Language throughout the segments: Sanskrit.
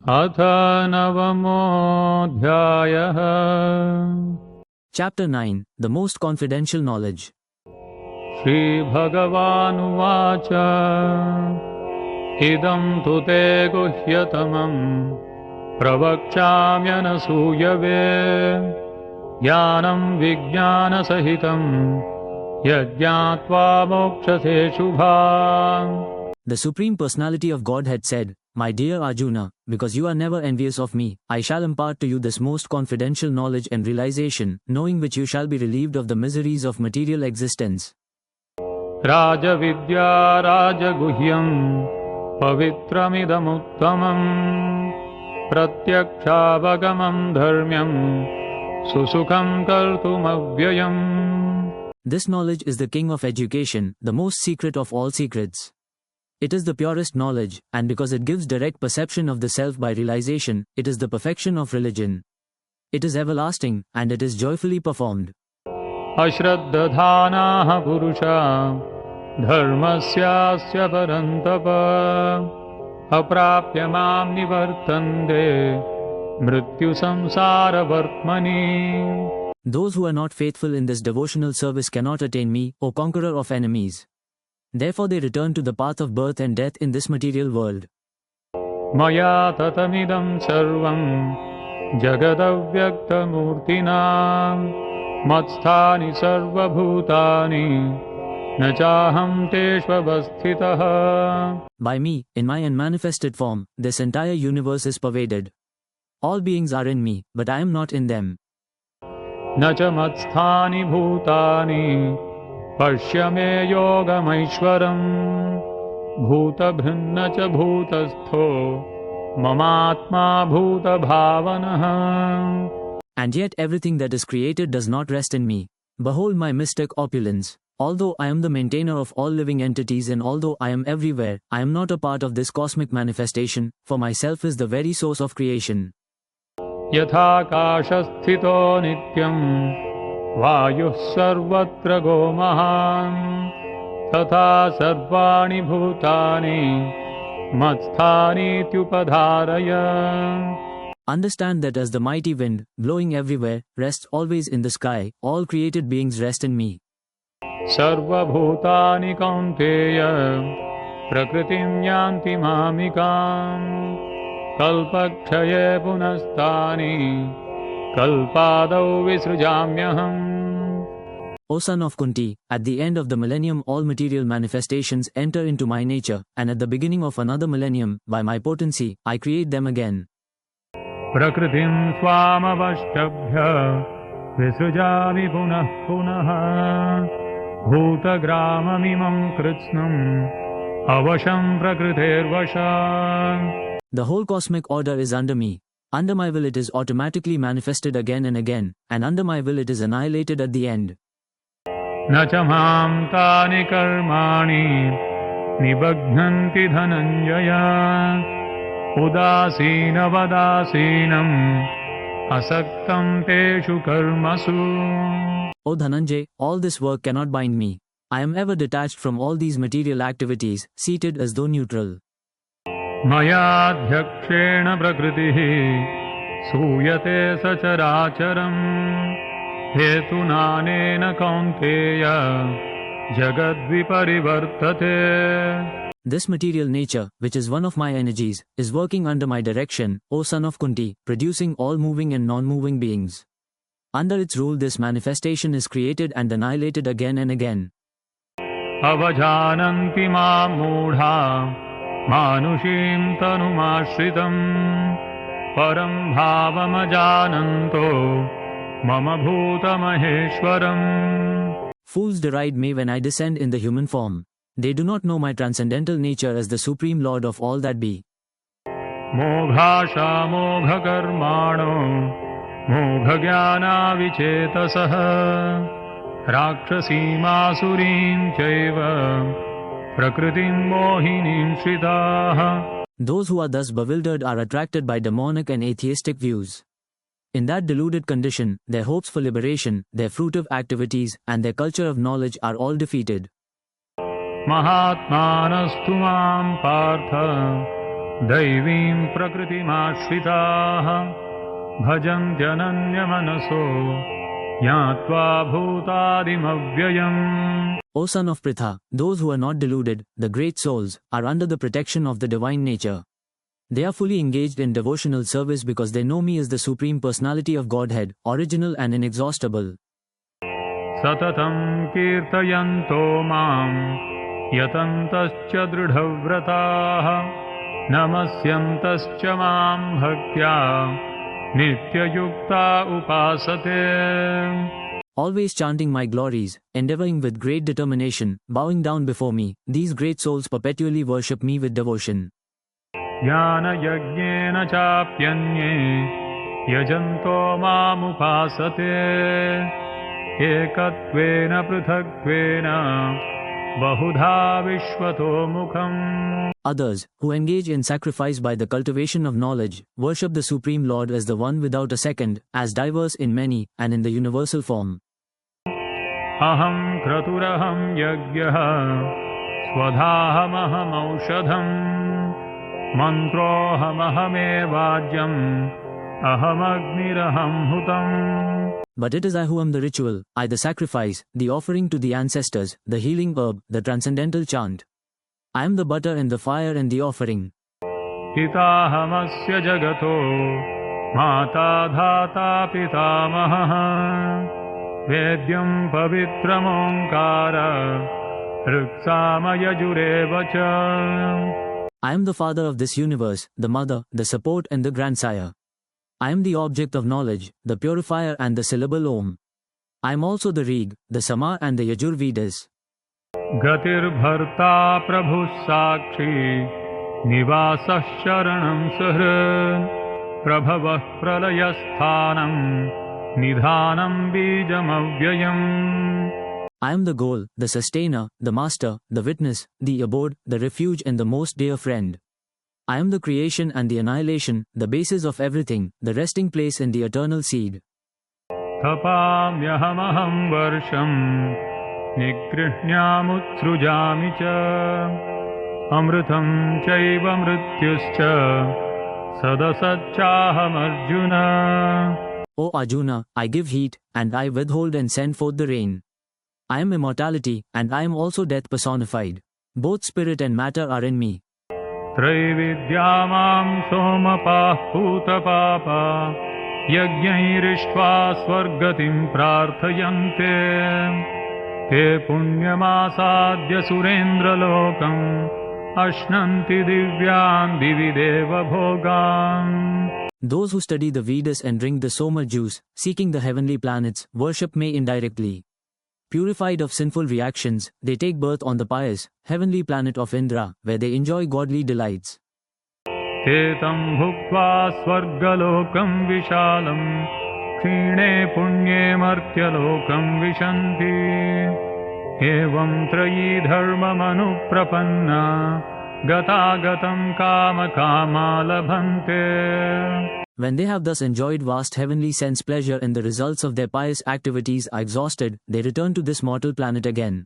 अथ नवमोऽध्यायः। Chapter 9 The Most Confidential Knowledge. श्रीभगवानुवाच इदं तु ते गुह्यतमं प्रवक्ष्याम्यनसूयवे ज्ञानं विज्ञानसहितं यज्ञात्वा मोक्षसे शुभाम्। The Supreme Personality of Godhead said, My dear Arjuna, because you are never envious of me, I shall impart to you this most confidential knowledge and realization, knowing which you shall be relieved of the miseries of material existence. राजविद्या राजगुह्यं पवित्रमिदमुत्तमं प्रत्यक्षावगमं धर्म्यं सुसुखं कर्तुमव्ययम्। This knowledge is the king of education, the most secret of all secrets. It is the purest knowledge, and because it gives direct perception of the self by realization, it is the perfection of religion. It is everlasting, and it is joyfully performed. अश्रद्धधानाः पुरुषा धर्मस्यास्य परन्तप अप्राप्य मां निवर्तन्ते मृत्युसंसारवर्त्मनि। Those who are not faithful in this devotional service cannot attain me, O conqueror of enemies. Therefore they return to the path of birth and death in this material world. मया ततमिदं सर्वं जगदव्यक्तमूर्तिना मत्स्थानि सर्वभूतानि न चाहं तेष्वस्थितः। By me, in my unmanifested form, this entire universe is pervaded. All beings are in me, but I am not in them. न च मत्स्थानि भूतानि पश्य मे योगमैश्वरम् भूतभृन्न च भूतस्थो ममात्मा भूतभावनः। And yet everything that is created does not rest in me. Behold my mystic opulence. Although I am the maintainer of all living entities and although I am everywhere, I am not a part of this cosmic manifestation, for myself is the very source of creation. यथाकाशस्थितो नित्यं वायुः सर्वत्र गोमहान् तथा सर्वाणि भूतानि मत्स्थानीत्युपधारय। Understand that as the mighty wind, blowing everywhere, rests always in the sky, all created beings rest in me. सर्वभूतानि कौन्तेय प्रकृतिं यान्ति मामिकाम् कल्पक्षये पुनस्तानि कल्पादौ विसृजाम्यहम्। O son of Kunti, at the end of the millennium all material manifestations enter into my nature, and at the beginning of another millennium, by my potency, I create them again. प्रकृतिं स्वामवष्टभ्य विसृजामि पुनः पुनः भूतग्राममिमं कृत्स्नम् अवशं प्रकृतेर्वशात्। The whole cosmic order is under me. Under my will it is automatically manifested again and again, and under my will it is annihilated at the end. न च मां तानि कर्माणि निबध्नन्ति धनञ्जय उदासीनवदासीनम् असक्तं तेषु कर्मसु। O Dhananjay, all this work cannot bind me. I am ever detached from all these material activities, seated as though neutral. मयाध्यक्षेण प्रकृतिः सूयते सचराचरम् हेतुनानेन Kaunteya जगद्विपरिवर्तते। This material nature, which is one of my energies, is working under my direction, O son of Kunti, producing all moving and non-moving beings. Under its rule this manifestation is created and annihilated again and again. अवजानन्ति मां मूढा मानुषीं तनुमाश्रितं परं भावमजानन्तो मम भूतमहेश्वरम्। Fools deride me when I descend in the human form. They do not know my transcendental nature as the supreme lord of all that be. मोघाशा मोघकर्माणो मोघज्ञानाविचेतसः राक्षसीमासुरीं चैव प्रकृतिं मोहिनीं श्रिताः। Those who are thus bewildered are attracted by demonic and atheistic views. In that deluded condition, their hopes for liberation, their fruitive activities, and their culture of knowledge are all defeated. महात्मानस्तु मां पार्थ दैवीं प्रकृतिमाश्रिताः भजन्त्यनन्यमनसो ज्ञात्वा भूतादिमव्ययम्. O son of Pritha, those who are not deluded, the great souls, are under the protection of the divine nature. They are fully engaged in devotional service because they know me as the Supreme Personality of Godhead, original and inexhaustible. Satatam kirtayanto mam yatantascha dridhavrataah namasyantascha mam bhaktya nityayukta upasate. Always chanting my glories, endeavoring with great determination, bowing down before me, these great souls perpetually worship me with devotion. Jnana yajnena chapyanye yajanto mam upasate ekatvena prithaktvena bahudha vishvato mukham. Others, who engage in sacrifice by the cultivation of knowledge, worship the Supreme Lord as the one without a second, as diverse in many, and in the universal form. Aham kraturaham yajnah swadhaham aushadham mantrohamahame aham agniraham hutam. But it is I who am the ritual, I the sacrifice, the offering to the ancestors, the healing herb, the transcendental chant. I am the butter and the fire and the offering. Pitahamasya jagato mata dhata pitamaha vedyam pavitram omkara riksamaya jurevacha. I am the father of this universe, the mother, the support and the grandsire. I am the object of knowledge, the purifier and the syllable Om. I am also the Rig, the Samar and the Yajur Vedas. Gatir bharta prabhu sakshi nivasah sharanam sahra prabhavah pralayasthanam nidhanam bijam avyayam. I am the goal, the sustainer, the master, the witness, the abode, the refuge and the most dear friend. I am the creation and the annihilation, the basis of everything, the resting place and the eternal seed. Tapamyahamaham varsham nigrihnyamuthrujami cha amrutam chaiva mrityuscha sadasachaham arjuna. O Arjuna, I give heat, and I withhold and send forth the rain. I am immortality, and I am also death personified. Both spirit and matter are in me. Traividyamam somapah putapapa yajnairishva swargatim prarthayante te punyamasadya surendra lokam ashnanti divyan divideva bhogan. Those who study the Vedas and drink the Soma juice, seeking the heavenly planets, worship me indirectly. Purified of sinful reactions, they take birth on the pious, heavenly planet of Indra, where they enjoy godly delights. Tetam bhuktva swargalokam vishalam kshine punye martyalokam vishanti evam trayi dharma manuprapanna gatagatam kama kama labhante. When they have thus enjoyed vast heavenly sense pleasure and the results of their pious activities are exhausted, they return to this mortal planet again.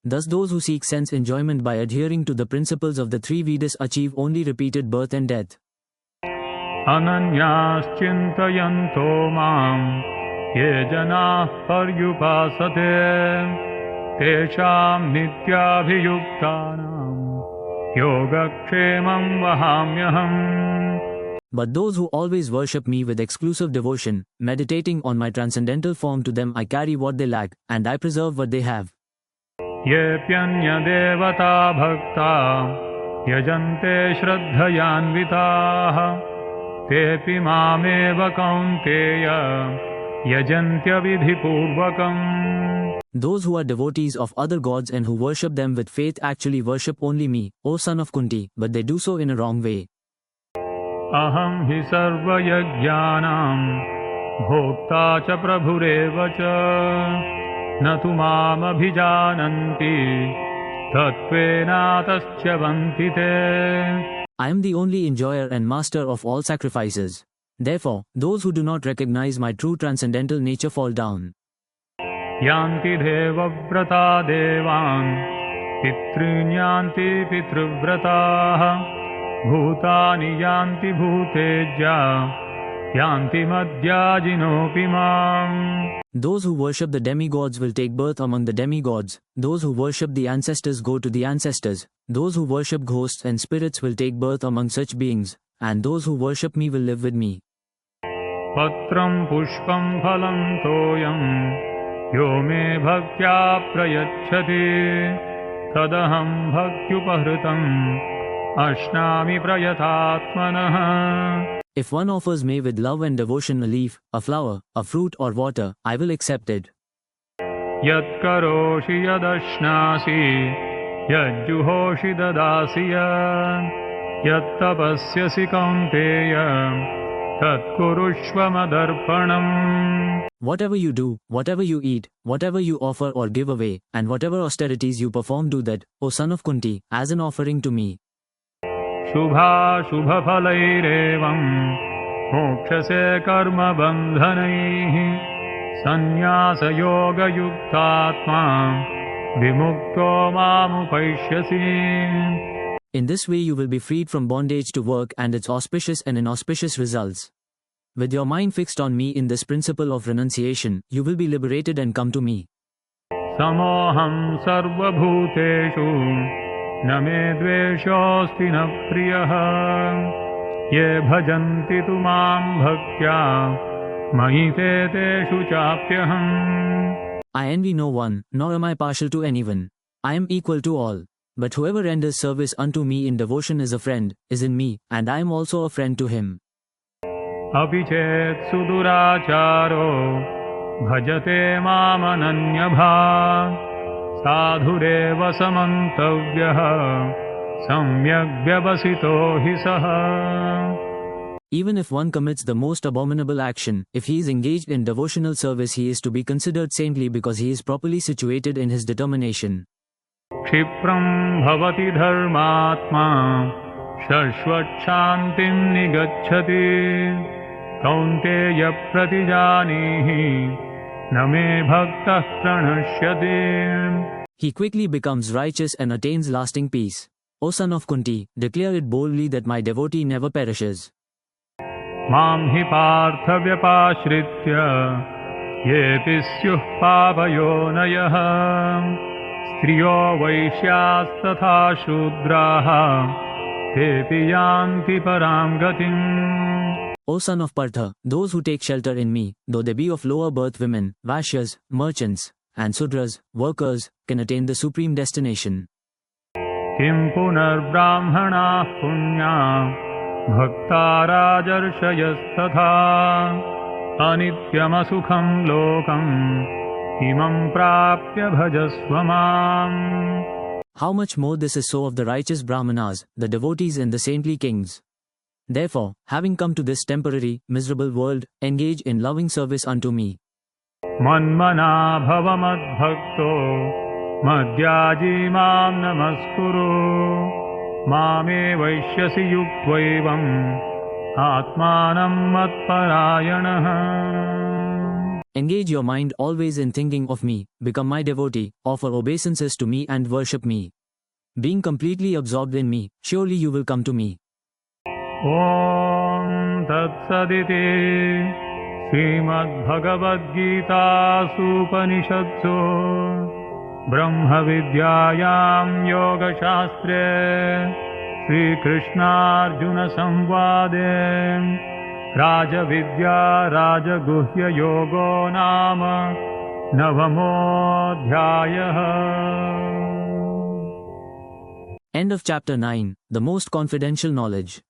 Thus those who seek sense enjoyment by adhering to the principles of the three Vedas achieve only repeated birth and death. Ananyas chintayanto mam ye janah paryupasate tesham nityabhiyuktanam yogakshemam vahamyaham. But those who always worship me with exclusive devotion, meditating on my transcendental form, to them I carry what they lack, and I preserve what they have. Yepyanya devata bhakta yajante shraddhayanvitaah tepi mameva kaunteya yajantya vidhipurvakam. Those who are devotees of other gods and who worship them with faith actually worship only me, O son of Kunti, but they do so in a wrong way. Aham hi sarva yajnanam bhokta cha prabhureva cha natu mam abhijananti tatvena tascha vantite. I am the only enjoyer and master of all sacrifices. Therefore, those who do not recognize my true transcendental nature fall down. Yanti devavrata devan pitrinyanti pitruvratah भूतानि यान्ति भूतेज्या यान्ति मद्याजिनोऽपि माम्. Those who worship the demigods will take birth among the demigods. Those who worship the ancestors go to the ancestors. Those who worship ghosts and spirits will take birth among such beings. And those who worship me will live with me. पत्रं पुष्पं फलं तोयं यो मे भक्त्या प्रयच्छति तदहं भक्त्युपहृतम् अश्नामि प्रयतात्मनः. If one offers me with love and devotion a leaf, a flower, a fruit or water, I will accept it. यत्करोषि यदश्नासि यज्जुहोषि ददासि यत्तपस्यसि Kaunteya तत्कुरुष्व मदर्पणम्. Whatever you do, whatever you eat, whatever you offer or give away, and whatever austerities you perform, do that, O son of Kunti, as an offering to me. शुभाशुभफलैरेवं मोक्षसे कर्मबन्धनैः सन्न्यासयोगयुक्तात्मा विमुक्तो मामुपैष्यसि. In this way you will be freed from bondage to work and its auspicious and inauspicious results. With your mind fixed on me in this principle of renunciation, you will be liberated and come to me. समोऽहं सर्वभूतेषु न मे द्वेषोऽस्ति न प्रियः ये भजन्ति तु मां भक्त्या मयि ते तेषु चाप्यहम्. I envy no one, nor am I partial to anyone. I am equal to all. But whoever renders service unto me in devotion is a friend, is in me, and I am also a friend to him. अपि चेत् सुदुराचारो भजते मामनन्यभाक् साधुरेव समन्तव्यः सम्यग् व्यवसितो हि सः. Even if one commits the most abominable action, if he is engaged in devotional service, he is to be considered saintly because he is properly situated in his determination. क्षिप्रं भवति धर्मात्मा शश्वच्छान्तिं निगच्छति कौन्तेय प्रतिजानीहि न मे भक्तः प्रणश्यति. He quickly becomes righteous and attains lasting peace. O son of Kunti, declare it boldly that my devotee never perishes. मां हि पार्थ व्यपाश्रित्य येऽपि स्युः पापयोनयः स्त्रियो वैश्यास्तथा शूद्राः तेऽपि यान्ति परां गतिम्. O son of Partha, those who take shelter in me, though they be of lower birth women, Vaishyas, merchants, and Sudras, workers, can attain the supreme destination. किं पुनर्ब्राह्मणाः पुण्या भक्ता राजर्षयस्तथा अनित्यमसुखं लोकम् इमं प्राप्य भजस्व माम्. How much more this is so of the righteous Brahmanas, the devotees and the saintly kings. Therefore, having come to this temporary, miserable world, engage in loving service unto me. मन्मना भव मद्भक्तो मद्याजी मां नमस्कुरु मामे वैश्यसि युक्त्वैवम् आत्मानं मत्परायणः. Engage your mind always in thinking of me, become my devotee, offer obeisances to me and worship me. Being completely absorbed in me, surely you will come to me. ॐ तत्सदिति श्रीमद्भगवद्गीतासूपनिषत्सु ब्रह्मविद्यायां योगशास्त्रे श्रीकृष्णार्जुनसंवादे राजविद्या राजगुह्ययोगो नाम नवमोऽध्यायः. End of chapter 9, the most confidential knowledge.